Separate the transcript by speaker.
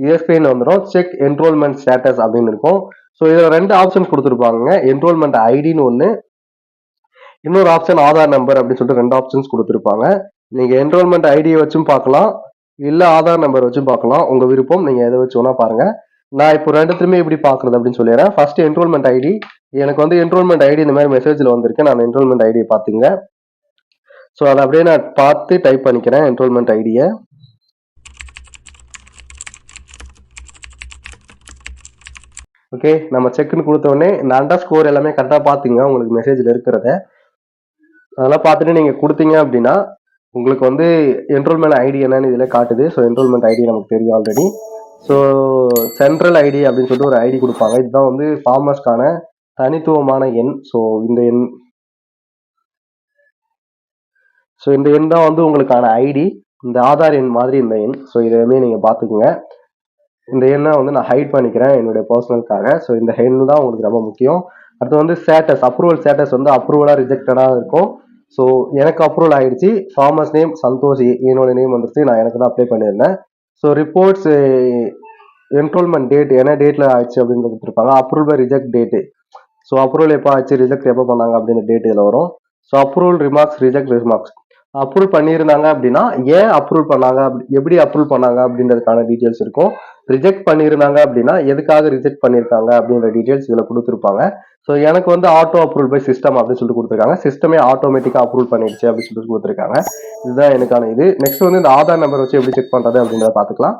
Speaker 1: ESPN வந்துடும். Check enrolment status அப்படின்னு இருக்கும். ஸோ இதுல 2 ஆப்ஷன் கொடுத்துருப்பாங்க. என்ரோல்மெண்ட் ஐடின்னு ஒன்று, இன்னொரு ஆப்ஷன் ஆதார் நம்பர் அப்படின்னு சொல்லிட்டு 2 ஆப்ஷன்ஸ் கொடுத்துருப்பாங்க. நீங்க என்ரோல்மெண்ட் ஐடியை வச்சும் பார்க்கலாம், இல்ல ஆதார் நம்பர் வச்சும் பார்க்கலாம். உங்க விருப்பம், நீங்க எதை வச்சு வேணா பாருங்க. நான் இப்போ ரெண்டுத்துலையுமே எப்படி பாக்குறது அப்படின்னு சொல்லிடுறேன். First enrollment ID. எனக்கு வந்து என்ரோல்மெண்ட் ஐடி இந்த மாதிரி மெசேஜ்ல வந்திருக்கு. நான் என்ரோல்மெண்ட் ஐடியை பாத்துங்க. ஸோ அதை அப்படியே நான் பார்த்து டைப் பண்ணிக்கிறேன் என்ரோல்மெண்ட் ஐடியை. ஓகே, நம்ம செக்னு கொடுத்த உடனே இந்த அண்டர் ஸ்கோர் எல்லாமே கரெக்டாக பார்த்துங்க உங்களுக்கு மெசேஜில் இருக்கிறத. அதெல்லாம் பார்த்துட்டு நீங்கள் கொடுத்தீங்க அப்படின்னா உங்களுக்கு வந்து என்ரோல்மெண்ட் ஐடி என்னன்னு இதில் காட்டுது. ஸோ என்ரோல்மெண்ட் ஐடி நமக்கு தெரியும் ஆல்ரெடி. ஸோ சென்ட்ரல் ஐடி அப்படின்னு சொல்லிட்டு ஒரு ஐடி கொடுப்பாங்க. இதுதான் வந்து ஃபார்மர்ஸ்க்கான தனித்துவமான எண். ஸோ இந்த எண் தான் வந்து உங்களுக்கான ஐடி. இந்த ஆதார் எண் மாதிரி இந்த எண். ஸோ இதெல்லாமே நீங்கள் பார்த்துக்குங்க. இந்த எண்ணை வந்து நான் ஹைட் பண்ணிக்கிறேன் என்னுடைய பர்சனலுக்காக. ஸோ இந்த எண் தான் உங்களுக்கு ரொம்ப முக்கியம். அடுத்து வந்து ஸ்டேட்டஸ், அப்ரூவல் ஸ்டேட்டஸ் வந்து அப்ரூவலாக ரிஜெக்டடாக இருக்கும். ஸோ எனக்கு அப்ரூவல் ஆயிடுச்சு. ஃபார்மர்ஸ் நேம் சந்தோஷ், என்னோட நேம் வந்துருச்சு. நான் எனக்கு தான் அப்ளை பண்ணியிருந்தேன். ஸோ ரிப்போர்ட்ஸ் என்ரோல்மெண்ட் டேட் என்ன டேட்டில் ஆயிடுச்சு அப்படின்னு கொடுத்துருப்பாங்க. Approval reject date. So approval எப்போ ஆச்சு, ரிஜெக்ட் எப்போ பண்ணாங்க அப்படின்ற டேட் இதில் வரும். So approval remarks, reject remarks. Approve பண்ணியிருந்தாங்க அப்படின்னா ஏன் அப்ரூவ் பண்ணாங்க, எப்படி அப்ரூவ் பண்ணாங்க அப்படின்றதுக்கான டீட்டெயில்ஸ் இருக்கும். ரிஜெக்ட் பண்ணியிருந்தாங்க அப்படின்னா எதுக்காக ரிஜெக்ட் பண்ணியிருக்காங்க அப்படின்ற டீட்டெயில்ஸ் இதில் கொடுத்துருப்பாங்க. ஸோ எனக்கு வந்து ஆட்டோ அப்ரூவல் பை சிஸ்டம் அப்படின்னு சொல்லிட்டு கொடுத்துருக்காங்க. சிஸ்டமே ஆட்டோமேட்டிக்காக அப்ரூவ் பண்ணிடுச்சு அப்படின்னு சொல்லிட்டு கொடுத்துருக்காங்க. இதுதான் எனக்கான இது. நெக்ஸ்ட் வந்து இந்த ஆதார் நம்பர் வச்சு எப்படி செக் பண்ணுறது அப்படின்றத பார்த்துக்கலாம்.